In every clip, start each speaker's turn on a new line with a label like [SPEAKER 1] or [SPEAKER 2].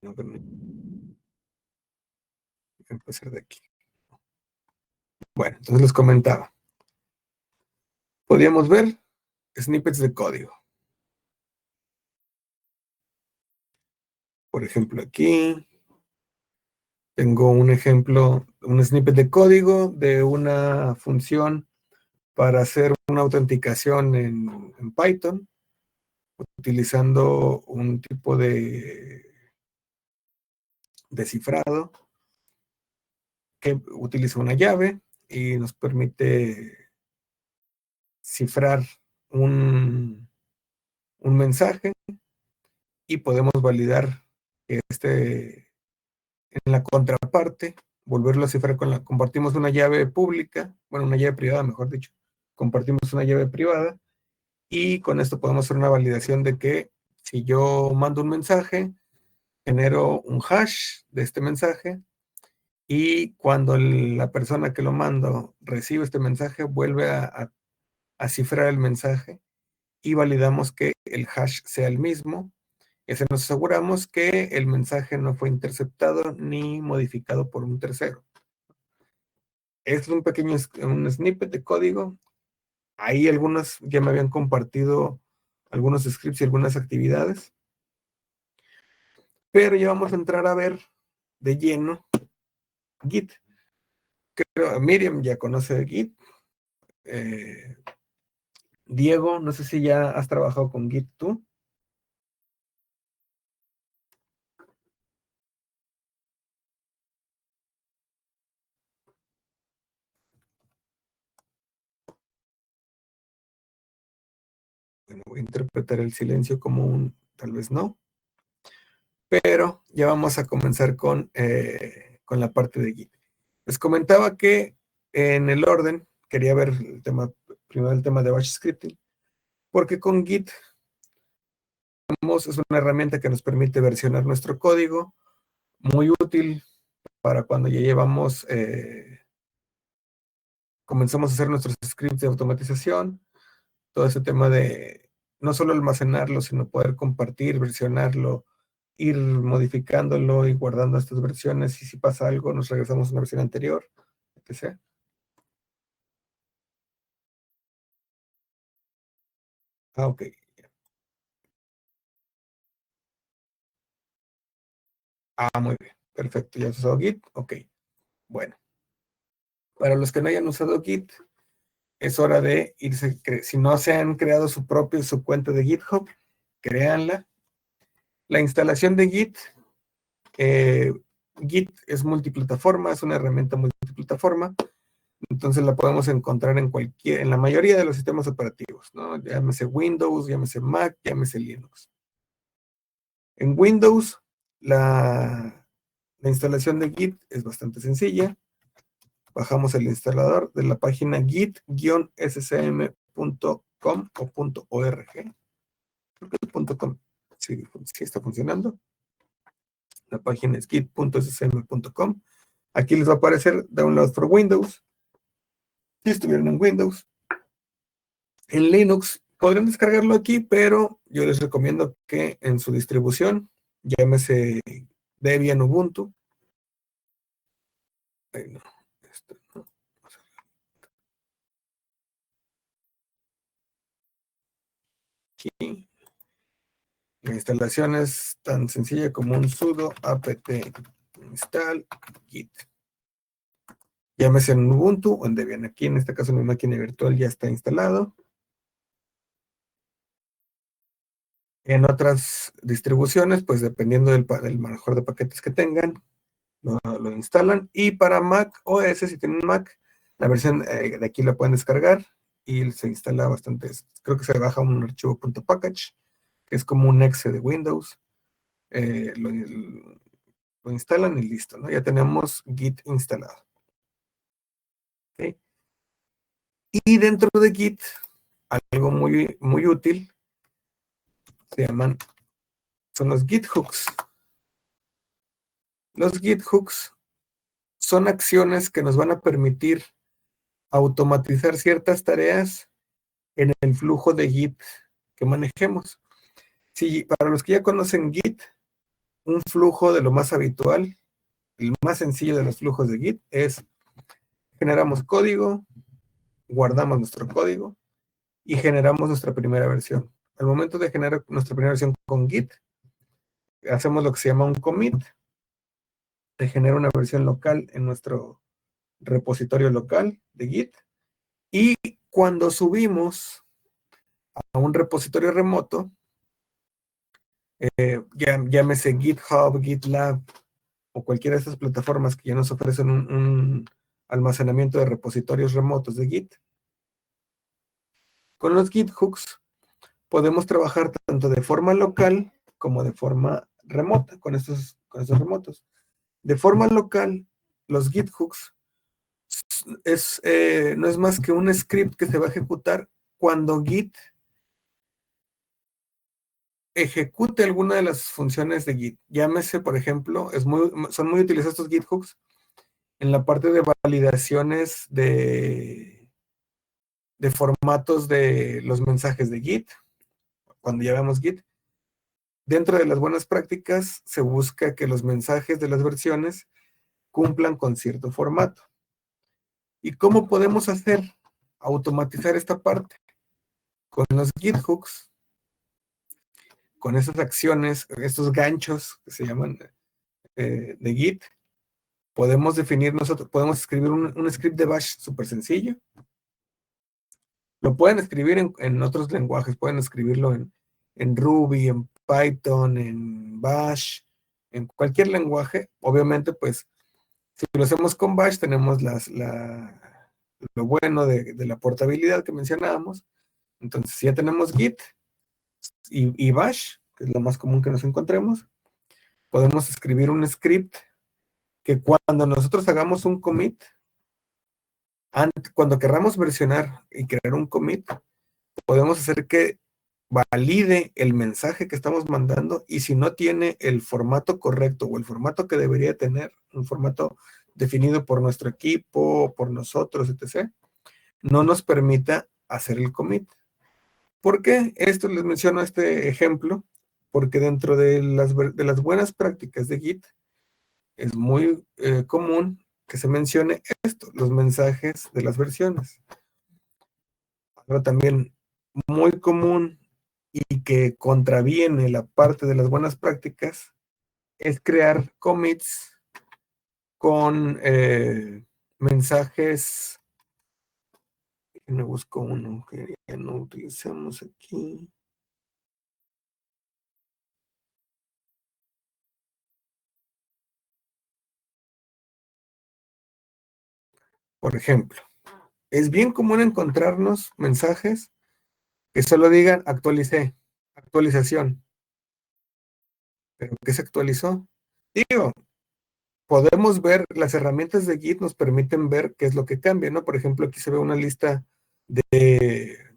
[SPEAKER 1] No, pero voy a empezar de aquí. Bueno, entonces les comentaba. Podríamos ver snippets de código. Por ejemplo, aquí tengo un ejemplo, un snippet de código de una función para hacer una autenticación en Python, utilizando un tipo de cifrado que utiliza una llave y nos permite cifrar un mensaje y podemos validar que en la contraparte, volverlo a cifrar compartimos una llave pública, bueno, una llave privada, mejor dicho, compartimos una llave privada y con esto podemos hacer una validación de que si yo mando un mensaje, genero un hash de este mensaje y cuando la persona que lo mando recibe este mensaje, vuelve a cifrar el mensaje y validamos que el hash sea el mismo. Y así nos aseguramos que el mensaje no fue interceptado ni modificado por un tercero. Es un pequeño snippet de código. Ahí algunos ya me habían compartido algunos scripts y algunas actividades. Pero ya vamos a entrar a ver de lleno Git. Creo Miriam ya conoce Git. Diego, no sé si ya has trabajado con Git tú. Bueno, voy a interpretar el silencio como un tal vez no. Pero ya vamos a comenzar con la parte de Git. Les comentaba que en el orden quería ver primero el tema de Bash Scripting, porque con Git es una herramienta que nos permite versionar nuestro código, muy útil para cuando ya comenzamos a hacer nuestros scripts de automatización, todo ese tema de no solo almacenarlo, sino poder compartir, versionarlo, ir modificándolo y guardando estas versiones, y si pasa algo, nos regresamos a una versión anterior, etc. Ok. Muy bien. Perfecto. ¿Ya has usado Git? Ok. Bueno. Para los que no hayan usado Git, es hora de irse, si no se han creado su cuenta de GitHub, créanla. La instalación de Git, Git es multiplataforma, es una herramienta multiplataforma, entonces la podemos encontrar en la mayoría de los sistemas operativos, ¿no? Llámese Windows, llámese Mac, llámese Linux. En Windows, la instalación de Git es bastante sencilla. Bajamos el instalador de la página git-scm.com o .org. Creo que el .com sí está funcionando. La página es git.scm.com. Aquí les va a aparecer Download for Windows. Si estuvieran en Windows. En Linux podrían descargarlo aquí, pero yo les recomiendo que en su distribución, llámese Debian, Ubuntu. No, no. Aquí. La instalación es tan sencilla como un sudo apt install git. Llámese en Ubuntu o en Debian. Aquí en este caso mi máquina virtual ya está instalado. En otras distribuciones, pues dependiendo del manejo de paquetes que tengan, lo instalan. Y para Mac OS, si tienen Mac, la versión de aquí la pueden descargar y se instala bastante. Creo que se baja un archivo .package, que es como un exe de Windows. Lo instalan y listo, ¿no? Ya tenemos Git instalado. ¿Okay? Y dentro de Git, algo muy, muy útil, son los Git hooks. Los Git hooks son acciones que nos van a permitir automatizar ciertas tareas en el flujo de Git que manejemos. Sí, para los que ya conocen Git, un flujo de lo más habitual, el más sencillo de los flujos de Git es generamos código, guardamos nuestro código y generamos nuestra primera versión. Al momento de generar nuestra primera versión con Git, hacemos lo que se llama un commit, de generar una versión local en nuestro repositorio local de Git, y cuando subimos a un repositorio remoto, llámese GitHub, GitLab o cualquiera de estas plataformas que ya nos ofrecen un almacenamiento de repositorios remotos de Git, con los Git hooks podemos trabajar tanto de forma local como de forma remota con estos remotos. De forma local, los Git hooks no es más que un script que se va a ejecutar cuando Git ejecute alguna de las funciones de Git. Llámese, por ejemplo, son muy utilizados estos Git hooks en la parte de validaciones de formatos de los mensajes de Git. Cuando ya vemos Git, dentro de las buenas prácticas se busca que los mensajes de las versiones cumplan con cierto formato. ¿Y cómo podemos automatizar esta parte? Con los Git hooks, con esas acciones, estos ganchos que se llaman de Git, podemos escribir un script de bash súper sencillo. Lo pueden escribir en otros lenguajes, pueden escribirlo en Ruby, en Python, en Bash, en cualquier lenguaje. Obviamente, pues, si lo hacemos con Bash, tenemos lo bueno de la portabilidad que mencionábamos. Entonces, si ya tenemos Git y Bash, que es lo más común que nos encontremos, podemos escribir un script que cuando nosotros hagamos un commit, cuando querramos versionar y crear un commit, podemos hacer que valide el mensaje que estamos mandando, y si no tiene el formato correcto o el formato que debería tener, un formato definido por nuestro equipo, por nosotros, etc., no nos permita hacer el commit. ¿Por qué? Esto les menciono este ejemplo, porque dentro de las buenas prácticas de Git es muy común que se mencione esto, los mensajes de las versiones. Ahora también muy común y que contraviene la parte de las buenas prácticas es crear commits con mensajes. Me busco uno que ya no utilizamos aquí. Por ejemplo, es bien común encontrarnos mensajes que solo digan actualización. ¿Pero qué se actualizó? Digo, podemos ver, las herramientas de Git nos permiten ver qué es lo que cambia, ¿no? Por ejemplo, aquí se ve una lista de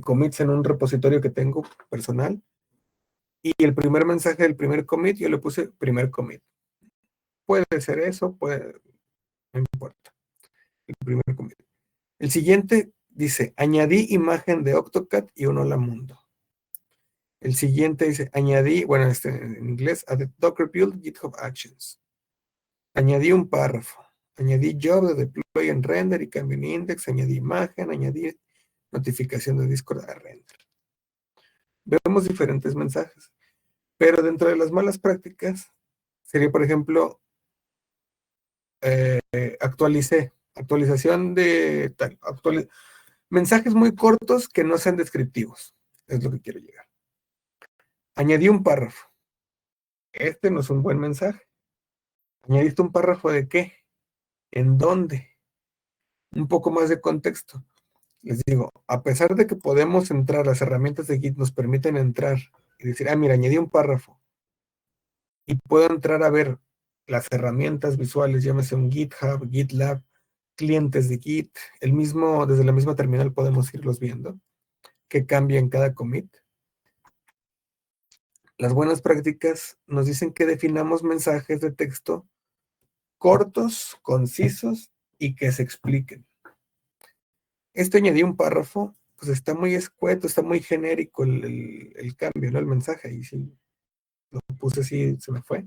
[SPEAKER 1] commits en un repositorio que tengo personal, y el primer mensaje del primer commit, yo le puse primer commit. Puede ser eso, no importa. El primer commit. El siguiente dice, añadí imagen de Octocat y un hola mundo. El siguiente dice, bueno, en inglés, added Docker build GitHub Actions. Añadí un párrafo. Añadí job de deploy en render y cambio en index. Añadí imagen. Añadí notificación de Discord a render. Vemos diferentes mensajes. Pero dentro de las malas prácticas, sería, por ejemplo, actualización de tal, mensajes muy cortos que no sean descriptivos. Es lo que quiero llegar. Añadí un párrafo. Este no es un buen mensaje. ¿Añadiste un párrafo de qué? ¿En dónde? Un poco más de contexto. Les digo, a pesar de que podemos entrar, las herramientas de Git nos permiten entrar y decir, mira, añadí un párrafo, y puedo entrar a ver las herramientas visuales, llámese un GitHub, GitLab, clientes de Git, desde la misma terminal podemos irlos viendo, que cambia en cada commit. Las buenas prácticas nos dicen que definamos mensajes de texto cortos, concisos y que se expliquen. Añadí un párrafo, pues está muy escueto, está muy genérico el cambio, ¿no? El mensaje, ahí sí lo puse así, se me fue.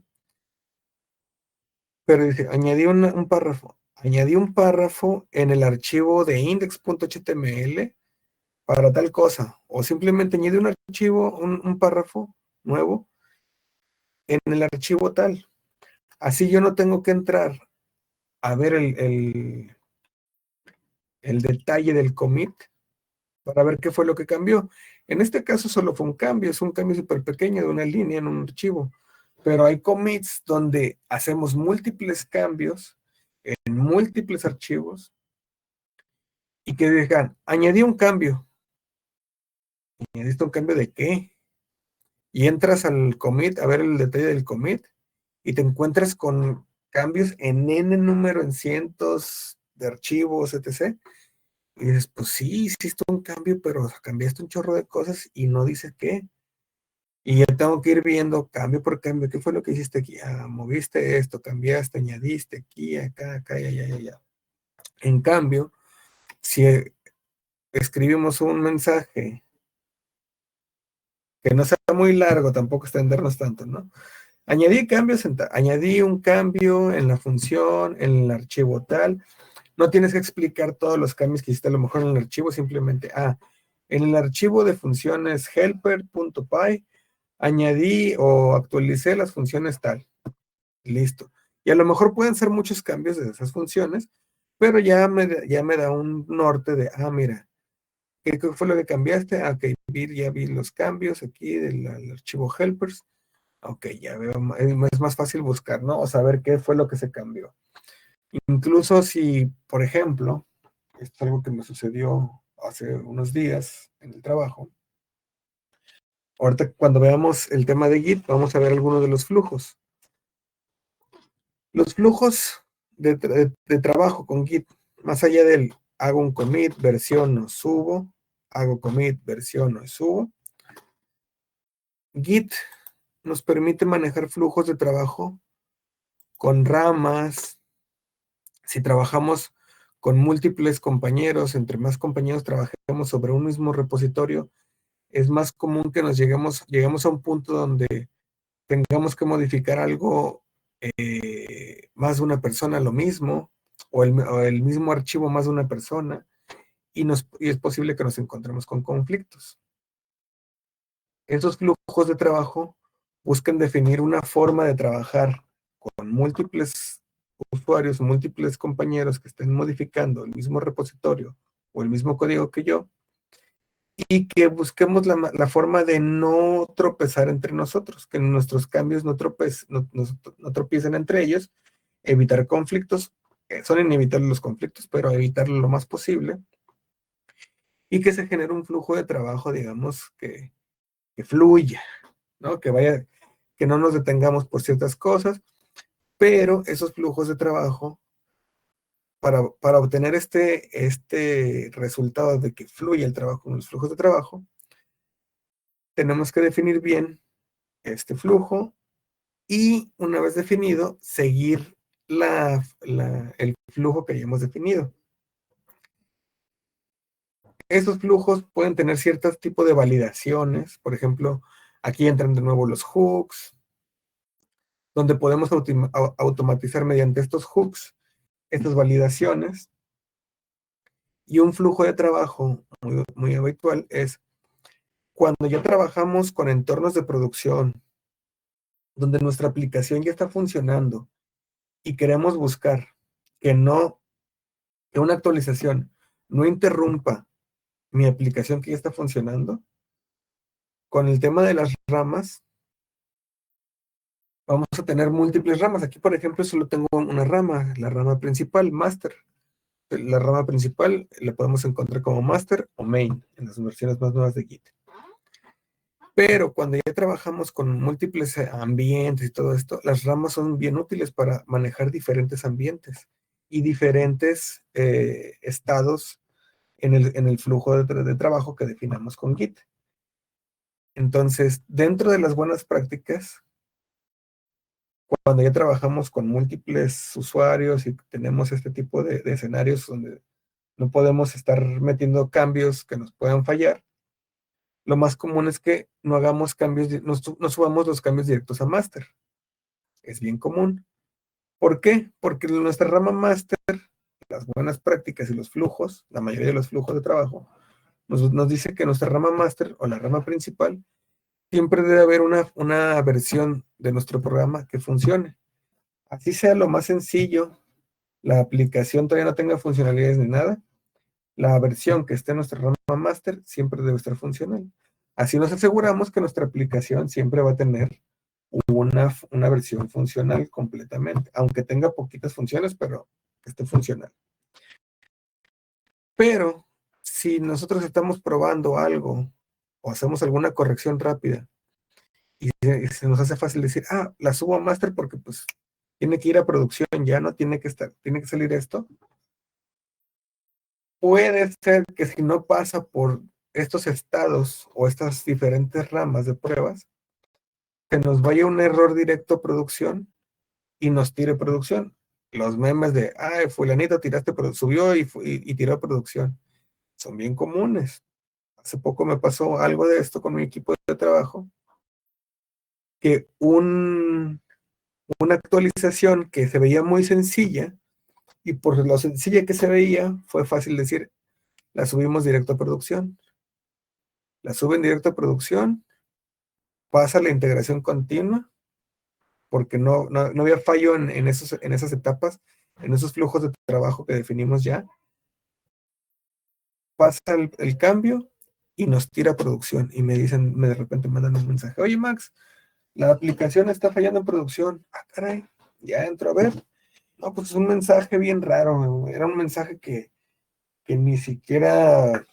[SPEAKER 1] Pero dice, añadí un párrafo en el archivo de index.html para tal cosa, o simplemente añadí un archivo, un párrafo nuevo en el archivo tal. Así yo no tengo que entrar a ver el detalle del commit para ver qué fue lo que cambió. En este caso solo fue un cambio, es un cambio súper pequeño de una línea en un archivo, pero hay commits donde hacemos múltiples cambios en múltiples archivos y que digan, añadí un cambio. ¿Añadiste un cambio de qué? Y entras al commit a ver el detalle del commit y te encuentras con cambios en n número, en cientos de archivos, etc. Y dices, pues sí, hiciste un cambio, pero cambiaste un chorro de cosas y no dice qué. Y yo tengo que ir viendo cambio por cambio, ¿qué fue lo que hiciste aquí? Ah, moviste esto, cambiaste, añadiste aquí, acá, acá, ya. En cambio, si escribimos un mensaje que no sea muy largo, tampoco extendernos tanto, ¿no? Añadí un cambio en la función, en el archivo tal. No tienes que explicar todos los cambios que hiciste a lo mejor en el archivo, simplemente, en el archivo de funciones helper.py añadí o actualicé las funciones tal. Listo. Y a lo mejor pueden ser muchos cambios de esas funciones, pero ya me da un norte de, mira, ¿qué fue lo que cambiaste? Ok, ya vi los cambios aquí del archivo helpers. Ok, ya veo, es más fácil buscar, ¿no? O saber qué fue lo que se cambió. Incluso si, por ejemplo, esto es algo que me sucedió hace unos días en el trabajo. Ahorita cuando veamos el tema de Git, vamos a ver algunos de los flujos. Los flujos de trabajo con Git, más allá del hago un commit, versiono, subo, hago commit, versiono y subo. Git nos permite manejar flujos de trabajo con ramas. Si trabajamos con múltiples compañeros, entre más compañeros trabajemos sobre un mismo repositorio, es más común que lleguemos a un punto donde tengamos que modificar algo más de una persona lo mismo, o el mismo archivo más de una persona, y es posible que nos encontremos con conflictos. Estos flujos de trabajo buscan definir una forma de trabajar con múltiples usuarios o múltiples compañeros que estén modificando el mismo repositorio o el mismo código que yo, y que busquemos la forma de no tropezar entre nosotros, que nuestros cambios no tropiecen entre ellos, evitar conflictos, son inevitables los conflictos, pero evitarlo lo más posible, y que se genere un flujo de trabajo, digamos, que fluya, ¿no? Que no nos detengamos por ciertas cosas, pero esos flujos de trabajo, para obtener este resultado de que fluya el trabajo en los flujos de trabajo, tenemos que definir bien este flujo y una vez definido, seguir el flujo que hayamos definido. Esos flujos pueden tener ciertos tipos de validaciones. Por ejemplo, aquí entran de nuevo los hooks, donde podemos automatizar mediante estos hooks estas validaciones. Y un flujo de trabajo muy habitual es cuando ya trabajamos con entornos de producción, donde nuestra aplicación ya está funcionando y queremos buscar que una actualización no interrumpa mi aplicación que ya está funcionando. Con el tema de las ramas, vamos a tener múltiples ramas. Aquí, por ejemplo, solo tengo una rama, la rama principal, master. La rama principal la podemos encontrar como master o main en las versiones más nuevas de Git. Pero cuando ya trabajamos con múltiples ambientes y todo esto, las ramas son bien útiles para manejar diferentes ambientes y diferentes estados en el flujo de trabajo que definamos con Git. Entonces, dentro de las buenas prácticas, cuando ya trabajamos con múltiples usuarios y tenemos este tipo de escenarios donde no podemos estar metiendo cambios que nos puedan fallar, lo más común es que no hagamos cambios, no subamos los cambios directos a master. Es bien común. ¿Por qué? Porque nuestra rama master, las buenas prácticas y los flujos, la mayoría de los flujos de trabajo, nos dice que nuestra rama master o la rama principal siempre debe haber una versión de nuestro programa que funcione. Así sea lo más sencillo, la aplicación todavía no tenga funcionalidades ni nada, la versión que esté en nuestra rama master siempre debe estar funcional. Así nos aseguramos que nuestra aplicación siempre va a tener una versión funcional completamente, aunque tenga poquitas funciones, pero que esté funcional. Pero si nosotros estamos probando algo o hacemos alguna corrección rápida y se nos hace fácil decir, la subo a master porque pues tiene que ir a producción, ya no tiene que salir esto. Puede ser que si no pasa por estos estados o estas diferentes ramas de pruebas, se nos vaya un error directo a producción y nos tire producción. Los memes de, fulanito subió y tiró a producción, son bien comunes. Hace poco me pasó algo de esto con mi equipo de trabajo, que una actualización que se veía muy sencilla, y por lo sencilla que se veía, fue fácil decir, la subimos directo a producción. La suben directo a producción, pasa la integración continua, porque no había fallo en esas etapas, en esos flujos de trabajo que definimos ya. Pasa el cambio y nos tira a producción. Y de repente mandan un mensaje, oye Max, la aplicación está fallando en producción. Caray, ya entro a ver. No, pues es un mensaje bien raro. Era un mensaje que ni siquiera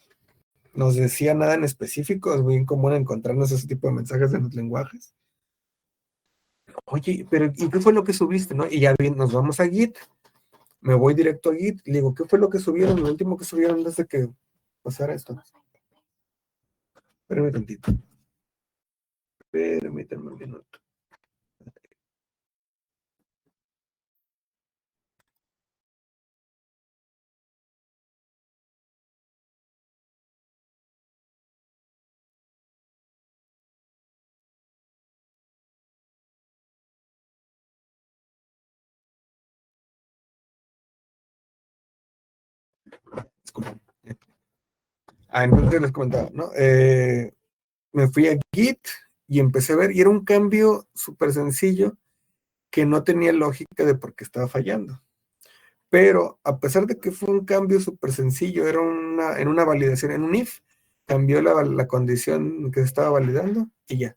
[SPEAKER 1] nos decía nada en específico. Es bien común encontrarnos ese tipo de mensajes en los lenguajes. Oye, pero ¿y qué fue lo que subiste, no? Y ya bien, nos vamos a Git. Me voy directo a Git. Le digo, ¿qué fue lo que subieron? Lo último que subieron desde que pasara esto. Espérame tantito. Permítanme un minuto. Disculpen. Entonces les comentaba, ¿no? Me fui a Git y empecé a ver, y era un cambio súper sencillo que no tenía lógica de por qué estaba fallando. Pero a pesar de que fue un cambio súper sencillo, era en una validación, en un if, cambió la condición que se estaba validando y ya.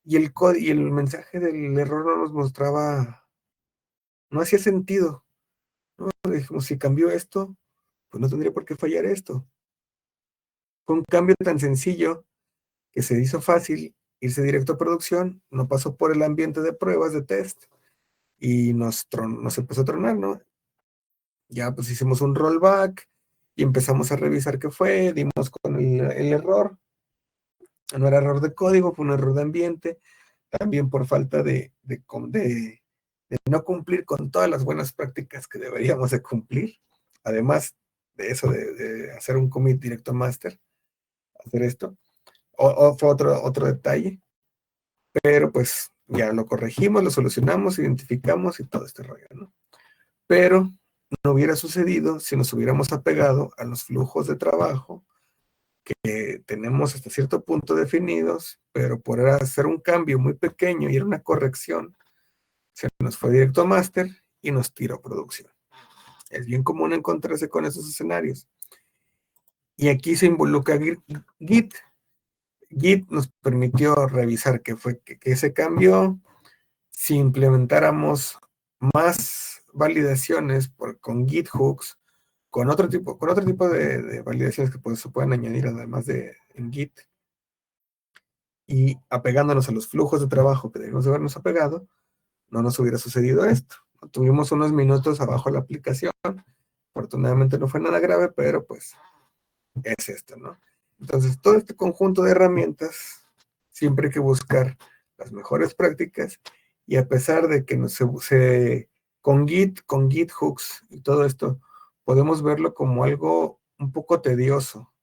[SPEAKER 1] Y el mensaje del error no nos mostraba, no hacía sentido. ¿No? Dijimos, si cambió esto, pues no tendría por qué fallar esto. Fue un cambio tan sencillo que se hizo fácil irse directo a producción, no pasó por el ambiente de pruebas, de test, y nos empezó a tronar, ¿no? Ya pues hicimos un rollback y empezamos a revisar qué fue, dimos con el error. No era error de código, fue un error de ambiente, también por falta de no cumplir con todas las buenas prácticas que deberíamos de cumplir. Además de eso, de hacer un commit directo a master, hacer esto. Fue otro detalle, pero pues ya lo corregimos, lo solucionamos, identificamos y todo este rollo, ¿no? Pero no hubiera sucedido si nos hubiéramos apegado a los flujos de trabajo que tenemos hasta cierto punto definidos, pero por hacer un cambio muy pequeño y era una corrección, se nos fue directo a master y nos tiró a producción. Es bien común encontrarse con esos escenarios. Y aquí se involucra Git. Git nos permitió revisar qué fue que ese cambio, si implementáramos más validaciones con Git hooks, con otro tipo de validaciones que se pueden añadir además de en Git, y apegándonos a los flujos de trabajo que debemos de habernos apegado, no nos hubiera sucedido esto. Tuvimos unos minutos abajo la aplicación, afortunadamente no fue nada grave, pero pues es esto, ¿no? Entonces, todo este conjunto de herramientas, siempre hay que buscar las mejores prácticas, y a pesar de que con Git hooks y todo esto, podemos verlo como algo un poco tedioso,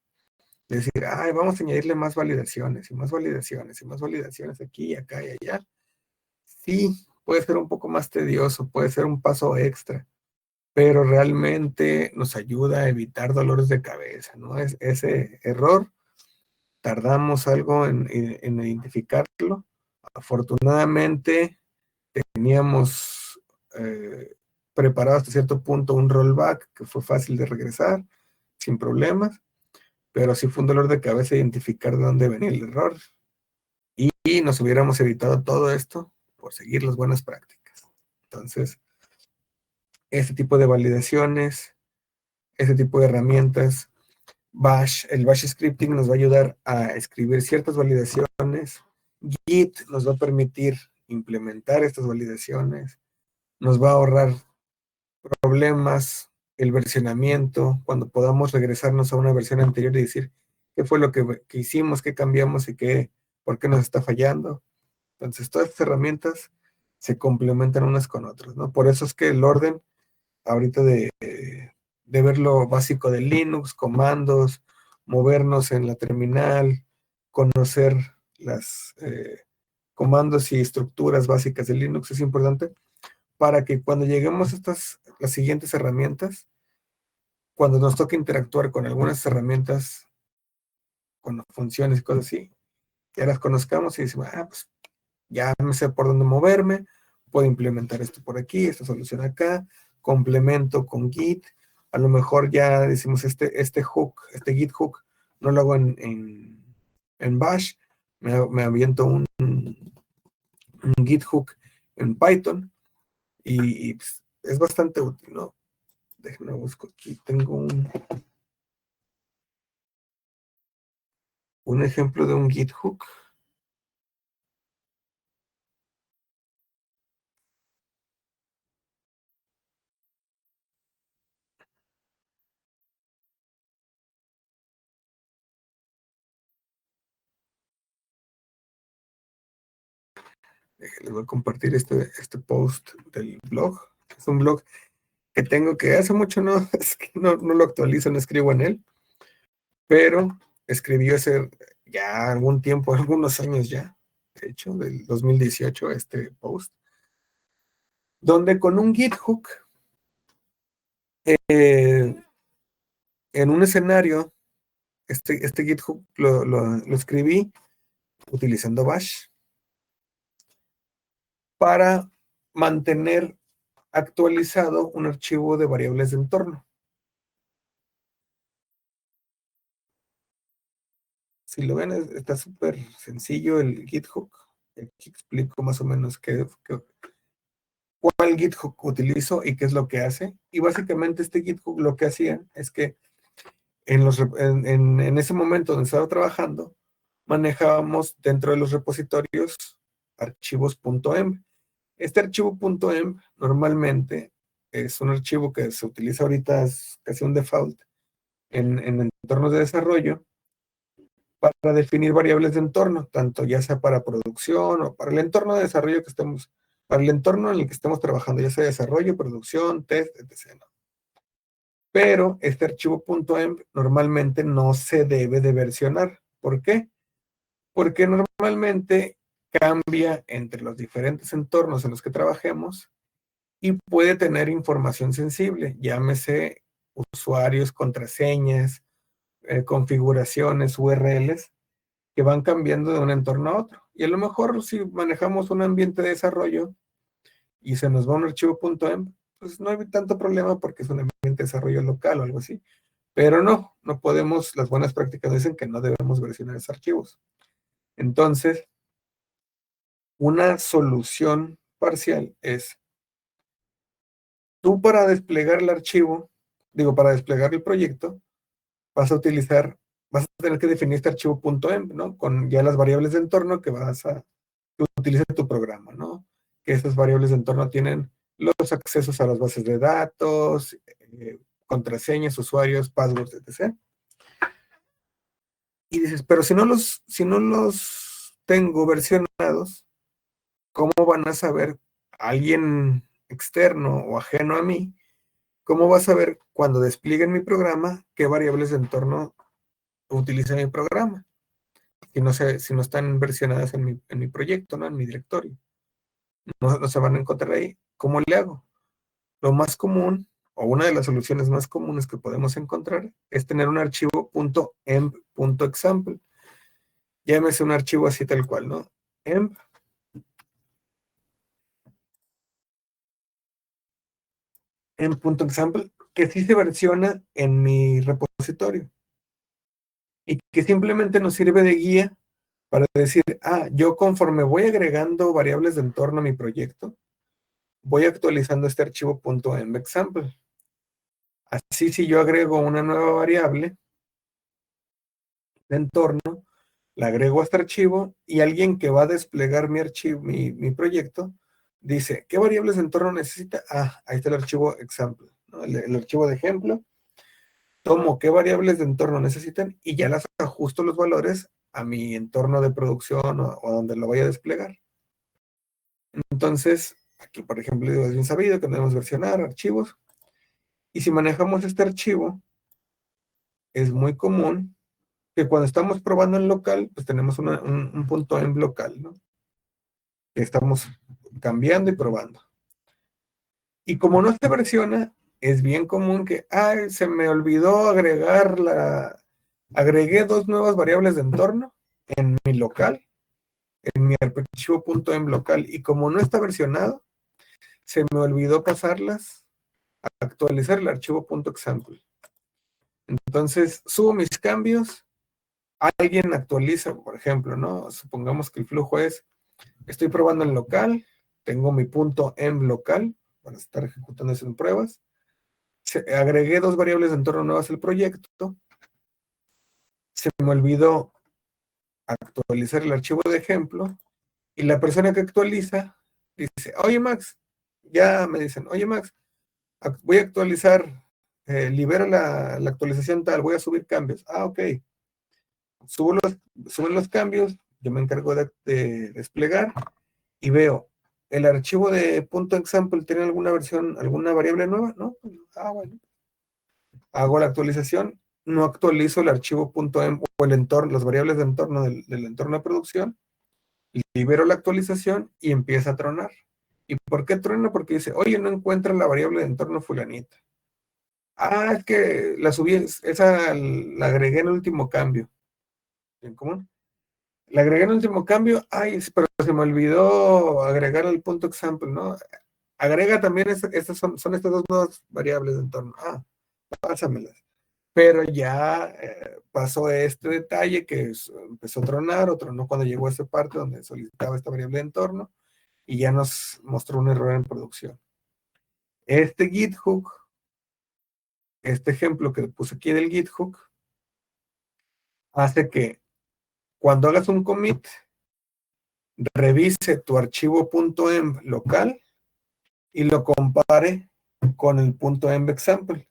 [SPEAKER 1] decir, ay, vamos a añadirle más validaciones y más validaciones y más validaciones aquí, acá y allá. Sí, puede ser un poco más tedioso, puede ser un paso extra, pero realmente nos ayuda a evitar dolores de cabeza, ¿no? Ese error, tardamos algo en identificarlo. Afortunadamente, teníamos preparado hasta cierto punto un rollback que fue fácil de regresar, sin problemas, pero sí fue un dolor de cabeza identificar de dónde venía el error y nos hubiéramos evitado todo esto por seguir las buenas prácticas. Entonces, este tipo de validaciones, este tipo de herramientas, el Bash Scripting nos va a ayudar a escribir ciertas validaciones, Git nos va a permitir implementar estas validaciones, nos va a ahorrar problemas, el versionamiento, cuando podamos regresarnos a una versión anterior y decir qué fue lo que hicimos, qué cambiamos y por qué nos está fallando. Entonces, todas estas herramientas se complementan unas con otras, ¿no? Por eso es que el orden, ahorita de ver lo básico de Linux, comandos, movernos en la terminal, conocer las comandos y estructuras básicas de Linux es importante para que cuando lleguemos a las siguientes herramientas, cuando nos toque interactuar con algunas herramientas, con funciones y cosas así, ya las conozcamos y decimos, pues ya me sé por dónde moverme, puedo implementar esto por aquí, esta solución acá, complemento con Git, a lo mejor ya decimos este hook, este Git hook, no lo hago en Bash, me aviento un Git hook en Python y pues, es bastante útil, ¿no? Déjenme busco aquí, tengo un ejemplo de un Git hook. Les voy a compartir este post del blog. Es un blog que tengo que hace mucho no, es que no lo actualizo, no escribo en él, pero escribió hace ya algún tiempo, algunos años ya, de hecho, del 2018, este post, donde con un Git hook, en un escenario, este Git hook lo escribí utilizando Bash para mantener actualizado un archivo de variables de entorno. Si lo ven, está súper sencillo el GitHub. Aquí explico más o menos cuál GitHub utilizo y qué es lo que hace. Y básicamente este GitHub lo que hacía es que en ese momento donde estaba trabajando, manejábamos dentro de los repositorios archivos .env. Este archivo .env normalmente es un archivo que se utiliza ahorita, es casi un default en entornos de desarrollo, para definir variables de entorno, tanto ya sea para producción o para el entorno de desarrollo para el entorno en el que estemos trabajando, ya sea desarrollo, producción, test, etc. ¿no? Pero este archivo .env normalmente no se debe de versionar. ¿Por qué? Porque normalmente cambia entre los diferentes entornos en los que trabajemos y puede tener información sensible, llámese usuarios, contraseñas, configuraciones, URLs, que van cambiando de un entorno a otro. Y a lo mejor si manejamos un ambiente de desarrollo y se nos va un archivo .env, pues no hay tanto problema porque es un ambiente de desarrollo local o algo así. Pero no podemos, las buenas prácticas dicen que no debemos versionar esos archivos. Entonces, una solución parcial es, tú para desplegar el archivo, para desplegar el proyecto, vas a tener que definir este archivo .env, ¿no? Con ya las variables de entorno que utiliza tu programa, ¿no? Que esas variables de entorno tienen los accesos a las bases de datos, contraseñas, usuarios, passwords, etc. Y dices, pero si no los tengo versionados, ¿cómo van a saber alguien externo o ajeno a mí? ¿Cómo va a saber cuando desplieguen mi programa qué variables de entorno utilice mi programa. Si no están versionadas en mi proyecto, ¿no? En mi directorio. No se van a encontrar ahí. ¿Cómo le hago? Lo más común, o una de las soluciones más comunes que podemos encontrar, es tener un archivo .emp.example. Llámese un archivo así tal cual, ¿no? emp.example, que sí se versiona en mi repositorio y que simplemente nos sirve de guía para decir, yo conforme voy agregando variables de entorno a mi proyecto, voy actualizando este archivo .embexample. Así, si yo agrego una nueva variable de entorno, la agrego a este archivo y alguien que va a desplegar mi archivo, mi proyecto, dice, ¿qué variables de entorno necesita? Ahí está el archivo example, ¿no? El archivo de ejemplo. Tomo qué variables de entorno necesitan y ya las ajusto los valores a mi entorno de producción o donde lo vaya a desplegar. Entonces, aquí, por ejemplo, es bien sabido que debemos versionar archivos. Y si manejamos este archivo, es muy común que cuando estamos probando en local, pues tenemos un punto en local, ¿no? Que estamos cambiando y probando. Y como no se versiona, es bien común que, se me olvidó agregué 2 nuevas variables de entorno en mi local, en mi archivo.em local, y como no está versionado, se me olvidó pasarlas a actualizar el archivo.example. Entonces, subo mis cambios, alguien actualiza, por ejemplo, ¿no? Supongamos que el flujo es, estoy probando en local, tengo mi .em local, para estar ejecutando eso en pruebas, agregué 2 variables de entorno nuevas al proyecto, se me olvidó actualizar el archivo de ejemplo, y la persona que actualiza dice, oye Max, ya me dicen, oye Max, voy a actualizar, libera la actualización tal, voy a subir cambios. Ok, suben los cambios, yo me encargo de desplegar y veo, ¿el archivo de .example tiene alguna versión, alguna variable nueva? ¿No? Bueno. Hago la actualización, no actualizo el archivo .em o el entorno, las variables de entorno del entorno de producción, libero la actualización y empieza a tronar. ¿Y por qué truena? Porque dice, oye, no encuentra la variable de entorno fulanita. Es que la subí, esa la agregué en el último cambio. ¿En común? La agregué en el último cambio, pero se me olvidó agregar el .example, ¿no? Agrega también, estas son estas 2 nuevas variables de entorno. Pásamelas. Pero ya pasó este detalle que empezó a tronar, o tronó cuando llegó a esa parte donde solicitaba esta variable de entorno, y ya nos mostró un error en producción. Este GitHub, este ejemplo que puse aquí del GitHub, hace que cuando hagas un commit, revise tu archivo .em local y lo compare con el .embexample.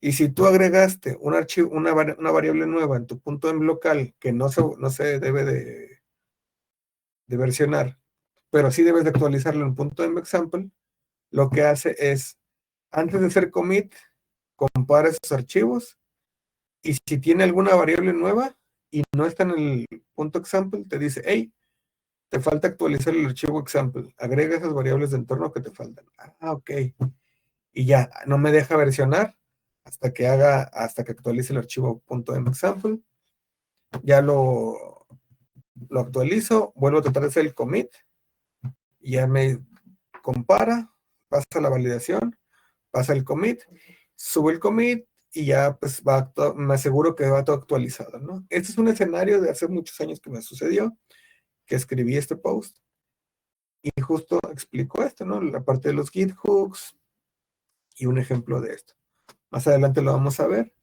[SPEAKER 1] Y si tú agregaste un archivo, una variable nueva en tu .em local que no se debe de versionar, pero sí debes de actualizarlo en .embexample, lo que hace es, antes de hacer commit, compara esos archivos y si tiene alguna variable nueva y no está en el .example, te dice, hey, te falta actualizar el archivo example, agrega esas variables de entorno que te faltan. Ok. Y ya, no me deja versionar hasta que actualice el archivo .emexample. Ya lo actualizo, vuelvo a tratar de hacer el commit, y ya me compara, pasa la validación, pasa el commit, sube el commit y ya pues me aseguro que va todo actualizado, ¿no? Este es un escenario de hace muchos años que me sucedió, que escribí este post y justo explico esto, ¿no? La parte de los Git hooks y un ejemplo de esto. Más adelante lo vamos a ver,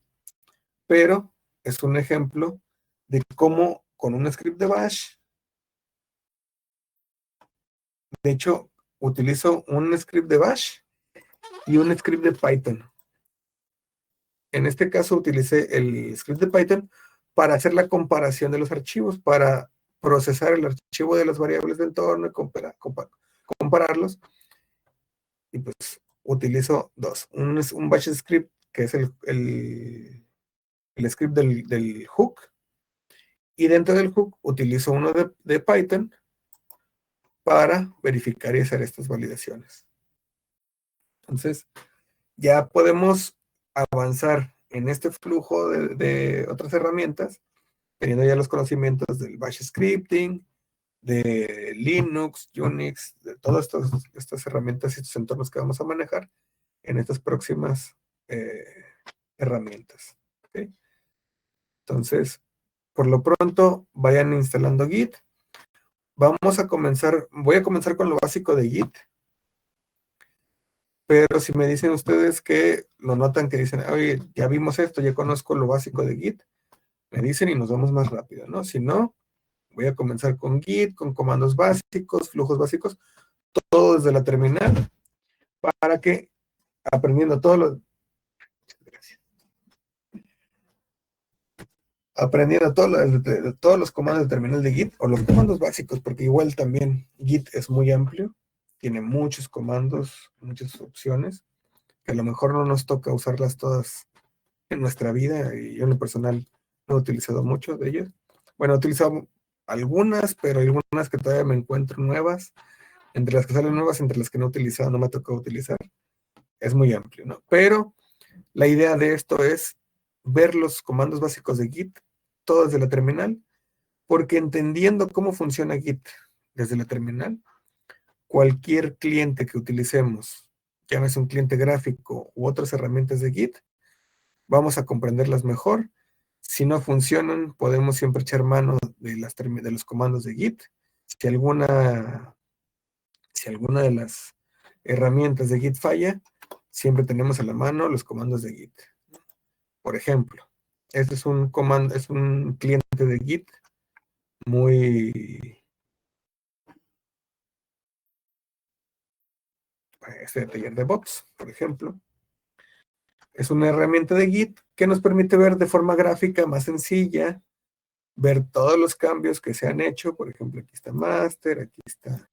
[SPEAKER 1] pero es un ejemplo de cómo con un script de Bash, de hecho, utilizo un script de Bash y un script de Python. En este caso utilicé el script de Python para hacer la comparación de los archivos, para procesar el archivo de las variables de entorno y compararlos. Y pues utilizo dos. Un Bash script, que es el script del hook, Y dentro del hook utilizo uno de Python para verificar y hacer estas validaciones. Entonces, ya podemos avanzar en este flujo de otras herramientas, teniendo ya los conocimientos del bash scripting, de Linux, Unix, de todas estas herramientas y estos entornos que vamos a manejar en estas próximas herramientas. ¿Okay? Entonces, por lo pronto, vayan instalando Git. Voy a comenzar con lo básico de Git, pero si me dicen ustedes que lo notan, que dicen, oye, ya vimos esto, ya conozco lo básico de Git, me dicen y nos vamos más rápido, ¿no? Si no, voy a comenzar con Git, con comandos básicos, flujos básicos, todo desde la terminal, para que aprendiendo todos los comandos de terminal de Git, o los comandos básicos, porque igual también Git es muy amplio, tiene muchos comandos, muchas opciones, que a lo mejor no nos toca usarlas todas en nuestra vida, y yo en lo personal no he utilizado mucho de ellos. Bueno, he utilizado algunas, pero hay algunas que todavía me encuentro nuevas, entre las que salen nuevas, entre las que no he utilizado, no me ha tocado utilizar. Es muy amplio, ¿no? Pero la idea de esto es ver los comandos básicos de Git, todos desde la terminal, porque entendiendo cómo funciona Git desde la terminal, cualquier cliente que utilicemos, llámese un cliente gráfico u otras herramientas de Git, vamos a comprenderlas mejor. Si no funcionan, podemos siempre echar mano de los comandos de Git. Si alguna, si alguna de las herramientas de Git falla, siempre tenemos a la mano los comandos de Git. Por ejemplo, este es un comando, es un cliente de Git muy, este taller de bots, por ejemplo. Es una herramienta de Git que nos permite ver de forma gráfica más sencilla, ver todos los cambios que se han hecho. Por ejemplo, aquí está Master, aquí está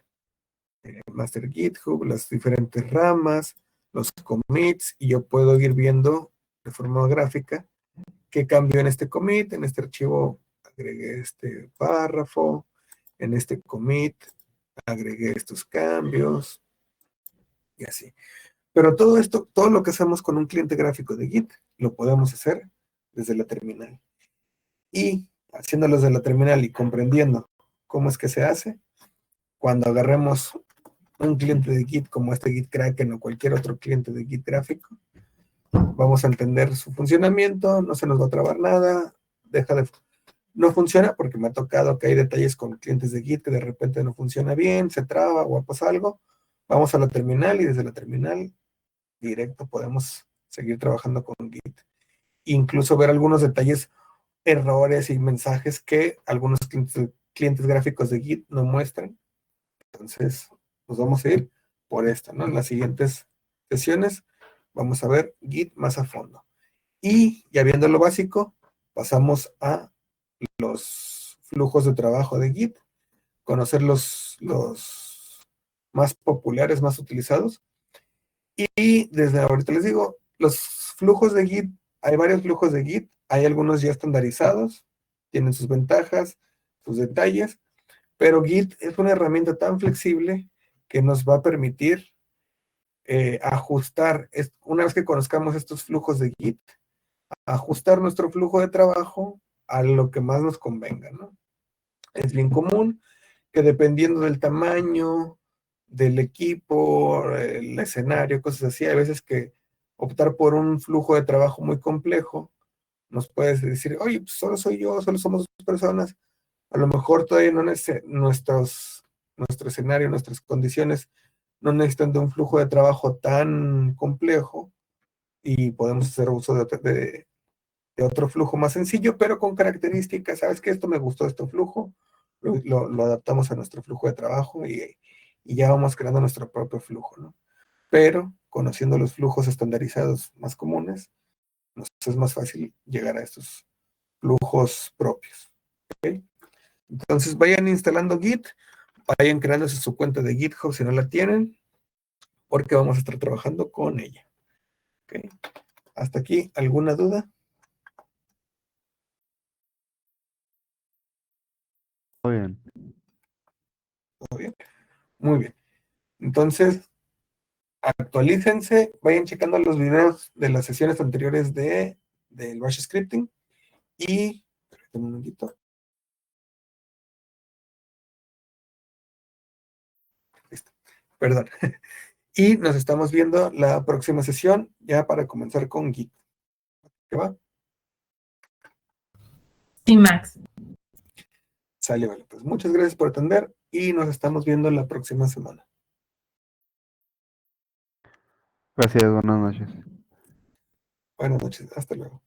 [SPEAKER 1] Master GitHub, las diferentes ramas, los commits, y yo puedo ir viendo de forma gráfica qué cambió en este commit, en este archivo agregué este párrafo, en este commit agregué estos cambios, y así. Pero todo esto, todo lo que hacemos con un cliente gráfico de Git, lo podemos hacer desde la terminal. Y haciéndolo desde la terminal y comprendiendo cómo es que se hace, cuando agarremos un cliente de Git como este Git Kraken o cualquier otro cliente de Git gráfico, vamos a entender su funcionamiento, no se nos va a trabar nada, no funciona porque me ha tocado que hay detalles con clientes de Git que de repente no funciona bien, se traba o pasa algo. Vamos a la terminal y desde la terminal directo podemos seguir trabajando con Git. Incluso ver algunos detalles, errores y mensajes que algunos clientes gráficos de Git no muestran. Entonces, nos vamos a ir por esto, ¿no? En las siguientes sesiones vamos a ver Git más a fondo. Y ya viendo lo básico, pasamos a los flujos de trabajo de Git, conocer los más populares, más utilizados. Y desde ahorita les digo, los flujos de Git, hay varios flujos de Git, hay algunos ya estandarizados, tienen sus ventajas, sus detalles, pero Git es una herramienta tan flexible que nos va a permitir ajustar, una vez que conozcamos estos flujos de Git, ajustar nuestro flujo de trabajo a lo que más nos convenga, ¿no? Es bien común que dependiendo del tamaño, del equipo, el escenario, cosas así, hay veces que optar por un flujo de trabajo muy complejo nos puede decir, oye, pues solo soy yo, solo somos dos personas, a lo mejor todavía no nuestro escenario, nuestras condiciones no necesitan de un flujo de trabajo tan complejo y podemos hacer uso de otro flujo más sencillo, pero con características, ¿sabes qué? Esto me gustó, este flujo, lo adaptamos a nuestro flujo de trabajo y ya vamos creando nuestro propio flujo, ¿no? Pero conociendo los flujos estandarizados más comunes, nos es más fácil llegar a estos flujos propios. ¿Okay? Entonces vayan instalando Git, vayan creándose su cuenta de GitHub si no la tienen, porque vamos a estar trabajando con ella. ¿Okay? Hasta aquí, ¿alguna duda?
[SPEAKER 2] Muy bien.
[SPEAKER 1] ¿Todo bien? Muy bien. Entonces, actualícense, vayan checando los videos de las sesiones anteriores del Bash Scripting y, un momentito, listo, perdón. Y nos estamos viendo la próxima sesión ya para comenzar con Git. ¿Qué va?
[SPEAKER 3] Sí, Max.
[SPEAKER 1] Sale, vale. Pues muchas gracias por atender y nos estamos viendo la próxima semana.
[SPEAKER 2] Gracias, buenas noches.
[SPEAKER 1] Buenas noches, hasta luego.